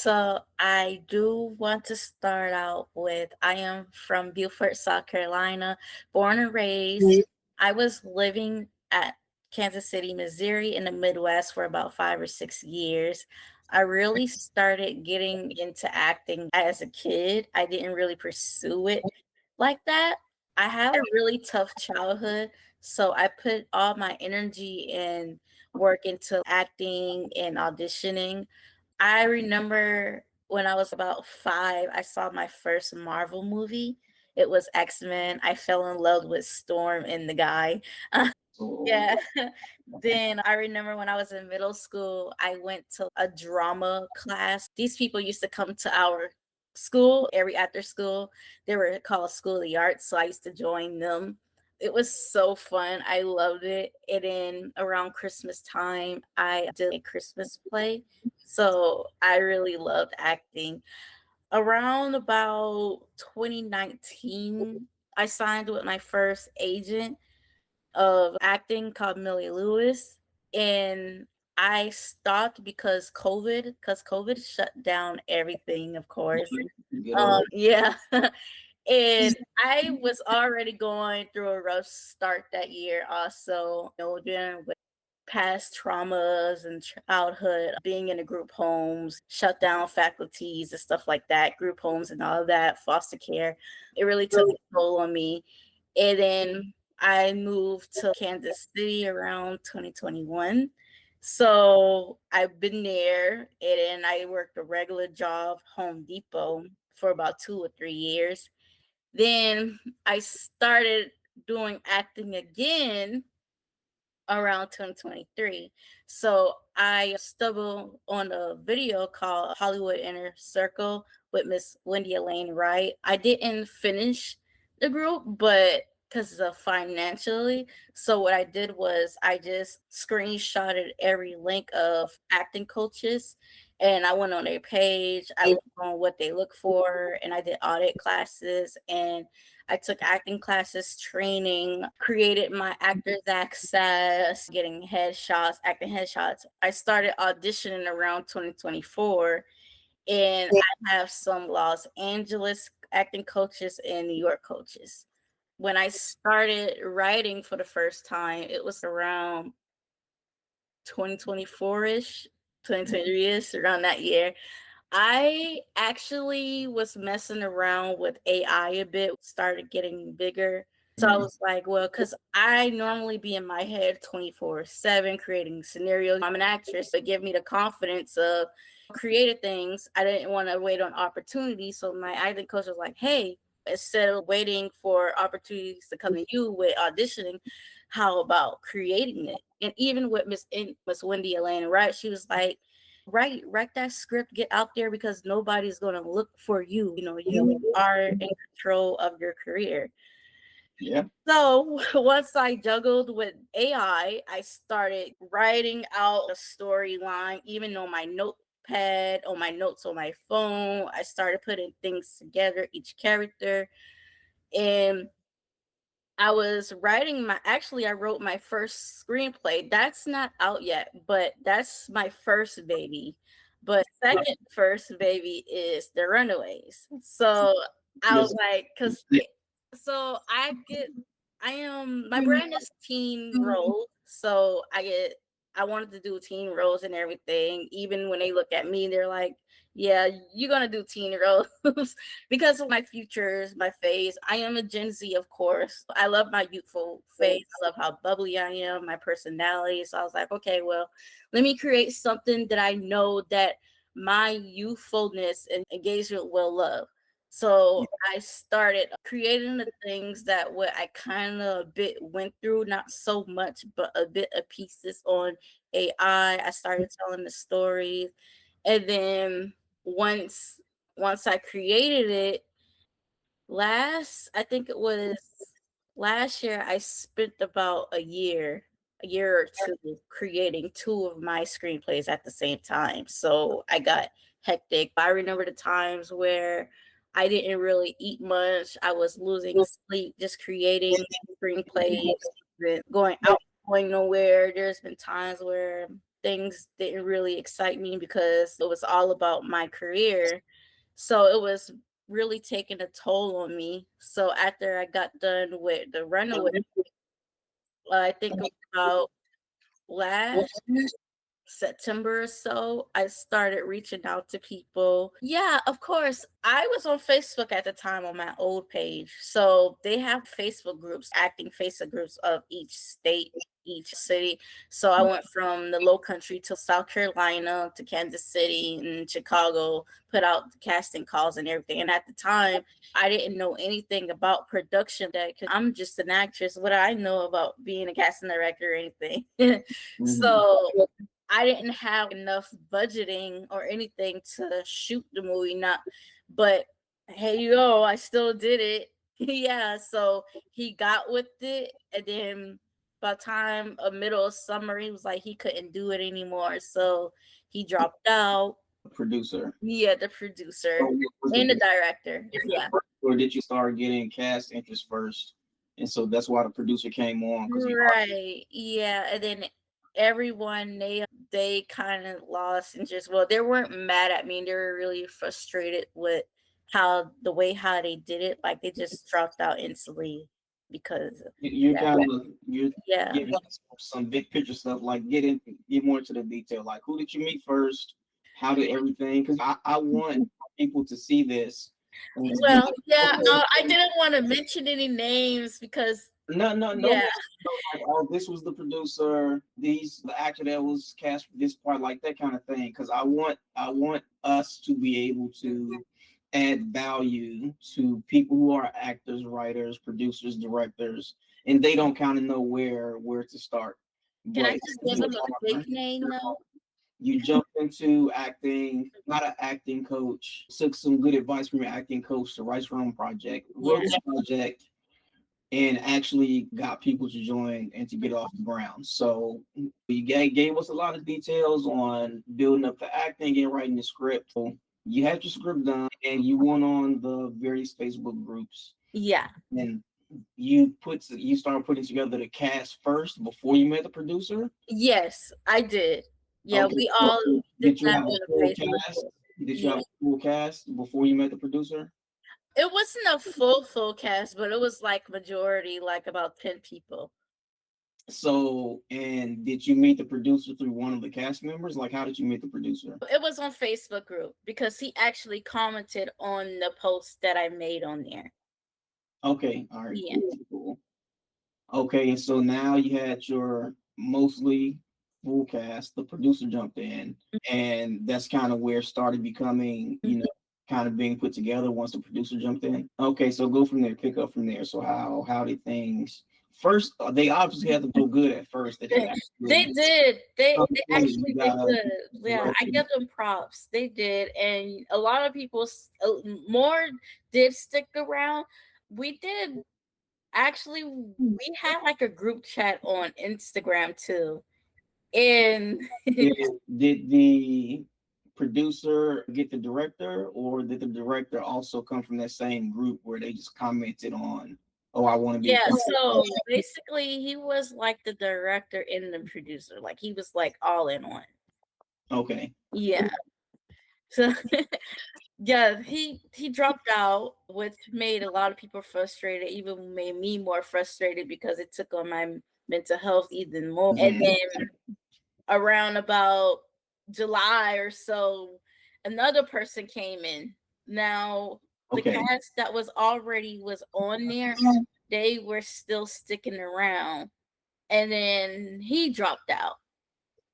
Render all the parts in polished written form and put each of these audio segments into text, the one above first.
So I do want to start out with I am from Beaufort, South Carolina, born and raised. I was living at Kansas City, Missouri in the Midwest for about 5 or 6 years. I really started getting into acting as a kid. I didn't really pursue it like that. I had a really tough childhood, so I put all my energy and work into acting and auditioning. I remember when I was about 5, I saw my first Marvel movie. It was X-Men. I fell in love with Storm and the guy. Oh, Yeah. Then I remember when I was in middle school, I went to a drama class. These people used to come to our school every after school. They were called School of the Arts, so I used to join them. It was so fun. I loved it. And then around Christmas time, I did a Christmas play. So I really loved acting. Around about 2019, I signed with my first agent of acting called Millie Lewis, and I stopped because COVID shut down everything, of course. good old. Yeah. And I was already going through a rough start that year also, dealing with past traumas and childhood, being in a group homes, shut down faculties and stuff like that, group homes and all of that, foster care. It really took a toll on me. And then I moved to Kansas City around 2021. So I've been there, and then I worked a regular job, Home Depot, for about 2 or 3 years. Then I started doing acting again around 2023. So I stumbled on a video called Hollywood Inner Circle with Miss Wendy Elaine Wright. I didn't finish the group, but because of financially. So what I did was I just screenshotted every link of acting coaches and I went on their page. I looked on what they look for and I did audit classes and I took acting classes, training, created my actors access, getting headshots, acting headshots. I started auditioning around 2024 and I have some Los Angeles acting coaches and New York coaches. When I started writing for the first time, it was around 2024-ish, 2023-ish, around that year. I actually was messing around with AI a bit, started getting bigger. So I was like, well, because I normally be in my head 24/7 creating scenarios. I'm an actress, but give me the confidence of creative things. I didn't want to wait on opportunities. So my acting coach was like, hey, instead of waiting for opportunities to come to you with auditioning, how about creating it? And even with Miss Wendy Elaine Wright, she was like, write that script, get out there because nobody's going to look for you. You are in control of your career. Yeah. So once I juggled with I started writing out a storyline, even on my notepad, on my notes on my phone. I started putting things together, each character. And I wrote my first screenplay. That's not out yet, but that's my first baby. But second first baby is The Runaways. So I Yes. was like, so my brand is teen roles. So I wanted to do teen roles and everything. Even when they look at me, they're like, yeah, you're going to do teen roles because of my futures, my phase. I am a Gen Z, of course. I love my youthful phase. I love how bubbly I am, my personality. So I was like, okay, well, let me create something that I know that my youthfulness and engagement will love. So I started creating the things that what I kind of a bit went through, not so much, but a bit of pieces on AI. I started telling the stories. And then once once I created it, I think it was last year, I spent about a year or two creating two of my screenplays at the same time. So I got hectic. I remember the times where I didn't really eat much. I was losing sleep just creating screenplays, going out, going nowhere. There's been times where things didn't really excite me because it was all about my career. So it was really taking a toll on me. So after I got done with the Runaway, I think it was about last September or so, I started reaching out to people. Yeah, of course. I was on Facebook at the time on my old page. So they have Facebook groups, acting Facebook groups of each state, each city. So I went from the low country to South Carolina to Kansas City and Chicago, put out the casting calls and everything. And at the time, I didn't know anything about production that because I'm just an actress. What do I know about being a casting director or anything? So I didn't have enough budgeting or anything to shoot the movie. Not, but hey, yo, I still did it. Yeah, so he got with it, and then by the time of middle of summer, he was like he couldn't do it anymore, so he dropped out. Producer. Yeah, the producer So was and the it director. Yeah. or did you start getting cast interest first? And so that's why the producer came on because he Right. Yeah. And then everyone they kind of lost interest. Well, they weren't mad at me. They were really frustrated with how they did it. Like they just dropped out instantly because you're yeah. kind of you're Yeah. giving us some big picture stuff, like get more into the detail, like who did you meet first, how did everything, because I want people to see this and to be Well, like, yeah, I okay, didn't want to mention any names because no yeah. mess, like, oh, this was the producer, these the actor that was cast for this part, like that kind of thing, because I want us to be able to add value to people who are actors, writers, producers, directors, and they don't kind of know where to start. Can I But just give them a fake name though? you jumped into acting, not an acting coach, took some good advice from your acting coach to write your own project, wrote Yeah. the project, and actually got people to join and to get off the ground. So you gave us a lot of details on building up the acting and writing the script. So you had your script done and you went on the various Facebook groups Yeah. and you started putting together the cast first before you met the producer. Yes, I did. Yeah, Okay, we so all did did you that have a on the full Facebook cast? group. Did you Yeah. have a full cast before you met the producer? It wasn't a full cast, but it was like majority, like about 10 people. So, and did you meet the producer through one of the cast members? Like, how did you meet the producer? It was on Facebook group because he actually commented on the post that I made on there. Okay, all right, Yeah. cool. Okay, and so now you had your mostly full cast. The producer jumped in, and that's kind of where it started becoming, kind of being put together once the producer jumped in. Okay, so go from there, pick up from there. So how did things first? They obviously had to go good at first. That they They actually did. They you actually did got good. Yeah, I give them props. They did, and a lot of people more did stick around. We did actually. We had like a group chat on Instagram too, and did the producer get the director, or did the director also come from that same group where they just commented on, oh, I want to be a yeah. part of So basically, he was like the director and the producer. Like he was like all in one. it? Okay. Yeah. So yeah, he dropped out, which made a lot of people frustrated, even made me more frustrated because it took on my mental health even more. And Mhm. then around about July or so, another person came in. Now the Okay. cast that was on there, they were still sticking around. And then he dropped out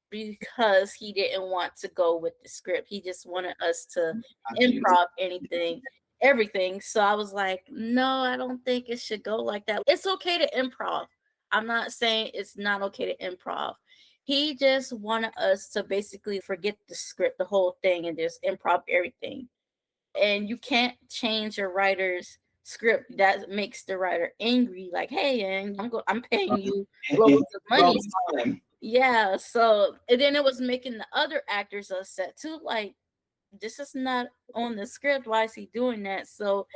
because he didn't want to go with the script. He just wanted us to Got you. improv everything. So I was like, no, I don't think it should go like that. It's okay to improv. I'm not saying it's not okay to improv. He just wanted us to basically forget the script, the whole thing, and just improv everything. And you can't change your writer's script. That makes the writer angry. Like, hey, and I'm paying you It- loads of all money. the time. Yeah, so and then it was making the other actors upset too. Like, this is not on the script. Why is he doing that? So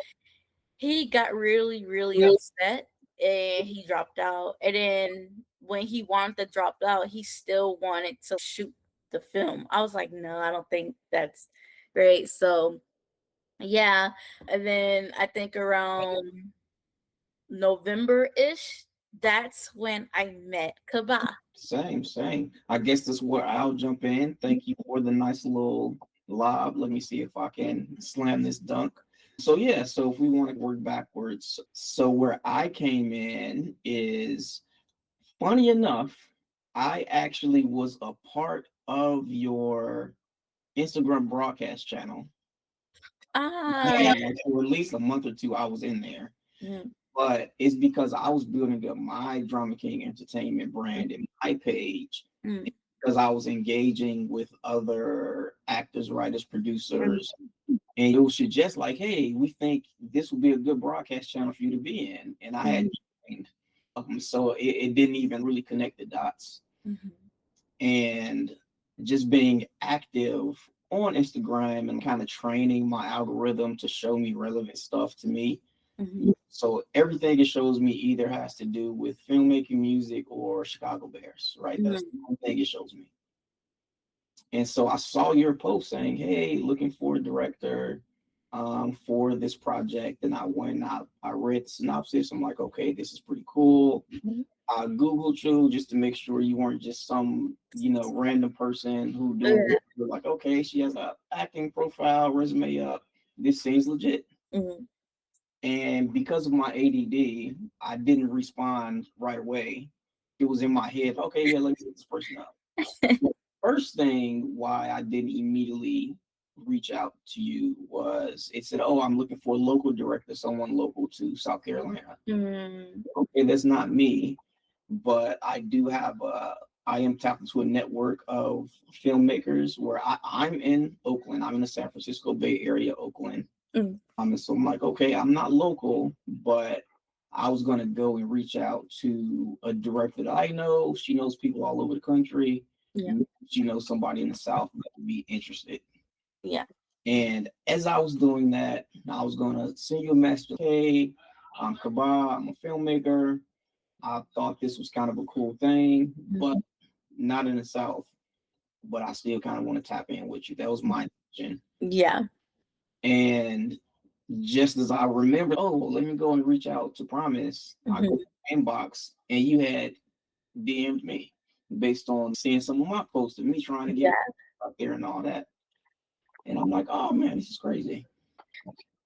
he got really upset and he dropped out. And then when he wanted to drop out, he still wanted to shoot the film. I was like, no, I don't think that's great. So yeah. And then I think around November-ish, that's when I met Kaba. Same. I guess that's where I'll jump in. Thank you for the nice little lob. Let me see if I can slam this dunk. So yeah, so if we want to work backwards, so where I came in is funny enough, I actually was a part of your Instagram broadcast channel. Ah. And for at least a month or two, I was in there. Mm, But it's because I was building up my Drama King Entertainment brand and my page mm, because I was engaging with other actors, writers, mm, producers, and it was suggest like, hey, we think this would be a good broadcast channel for you to be in. And I had mhm, joined. So it didn't even really connect the dots. mhm, And just being active on Instagram and kind of training my algorithm to show me relevant stuff to me. mhm, So everything it shows me either has to do with filmmaking, music, or Chicago Bears, right? That's the mhm, only thing it shows me. And so I saw your post saying, "Hey, looking for a director for this project." And I went out, I read the synopsis. I'm like, "Okay, this is pretty cool." mhm. I Googled you just to make sure you weren't just some, random person who doing Yeah. work. You're like, okay, she has a acting profile, resume up. This seems legit. Mhm, And because of my ADD, I didn't respond right away. It was in my head, okay, yeah, let's get this person up. The first thing why I didn't immediately reach out to you was it said, oh, I'm looking for a local director, someone local to South Carolina. mm, Okay, that's not me, but I am tapped into a network of filmmakers where I'm in Oakland. I'm in the San Francisco Bay Area, Oakland. mm, And so I'm like, okay, I'm not local, but I was gonna go and reach out to a director that I know. She knows people all over the country. yeah, She knows somebody in the South that would be interested. yeah, And as I was doing that, I was gonna send you a message. Hey, I'm Kaba. I'm a filmmaker. I thought this was kind of a cool thing, but mhm, not in the South. But I still kind of want to tap in with you. That was my intention. yeah, And just as I remembered, oh, well, let me go and reach out to Promise. I go mhm, to the inbox and you had DM'd me based on seeing some of my posts and me trying to get yeah, out there and all that. And I'm like, oh man, this is crazy.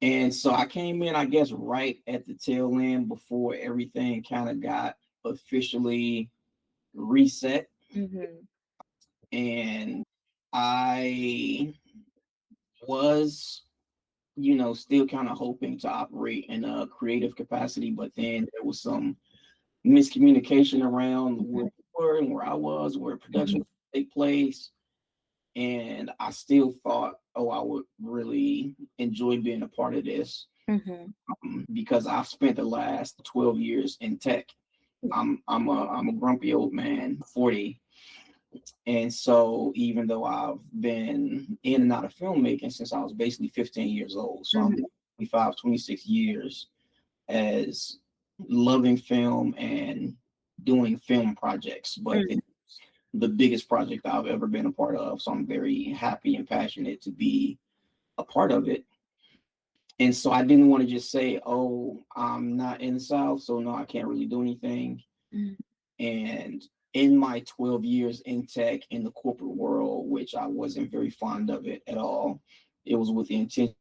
And so I came in, I guess, right at the tail end before everything kind of got officially reset. mhm, And I was, still kind of hoping to operate in a creative capacity, but then there was some miscommunication around where mhm, we were and where I was, where production mhm, would take place. And I still thought, oh, I would really enjoy being a part of this mhm, because I've spent the last 12 years in tech. I'm a grumpy old man, 40. And so even though I've been in and out of filmmaking since I was basically 15 years old, so I'm mhm, 25, 26 years as loving film and doing film projects, but mhm, it's the biggest project I've ever been a part of. So I'm very happy and passionate to be a part of it. And so I didn't want to just say, oh, I'm not in the South, so no, I can't really do anything. mhm. And in my 12 years in tech in the corporate world, which I wasn't very fond of it at all, it was with the intention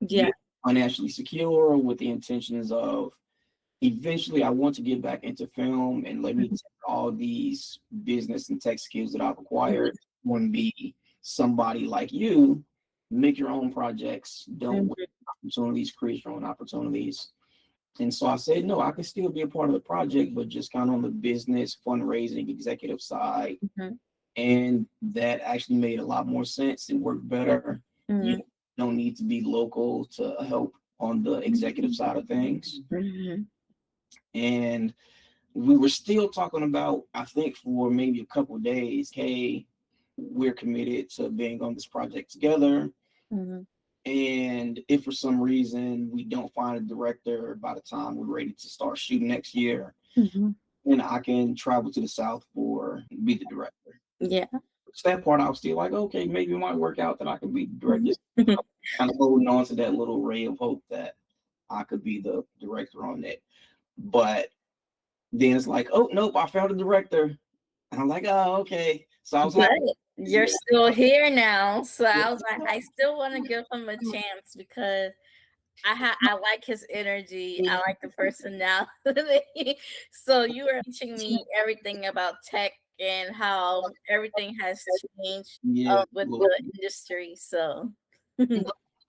to Yeah, be financially secure, with the intentions of eventually I want to get back into film and let me mhm, take all these business and tech skills that I've acquired. mhm, I want to be somebody like you, make your own projects, don't wait mhm, for opportunities, create your own opportunities. And so I said, no, I can still be a part of the project, but just kind of on the business, fundraising, executive side. mhm, And that actually made a lot more sense. It worked better. You mhm, don't need to be local to help on the executive side of things. mhm, And we were still talking about, I think for maybe a couple of days, hey, we're committed to being on this project together. mhm, And if for some reason we don't find a director by the time we're ready to start shooting next year, mhm. then I can travel to the South for be the director. Yeah. that part, I was still like, okay, maybe it might work out that I could be director. Kind of holding on to that little ray of hope that I could be the director on it. But then it's like, oh nope, I found a director. And I'm like, oh, okay. So I was But like, you're still here now. So yeah, I was like, I still want to give him a chance because I like his energy. I like the personality. So you were teaching me everything about tech and how everything has changed yeah, with well, the industry. So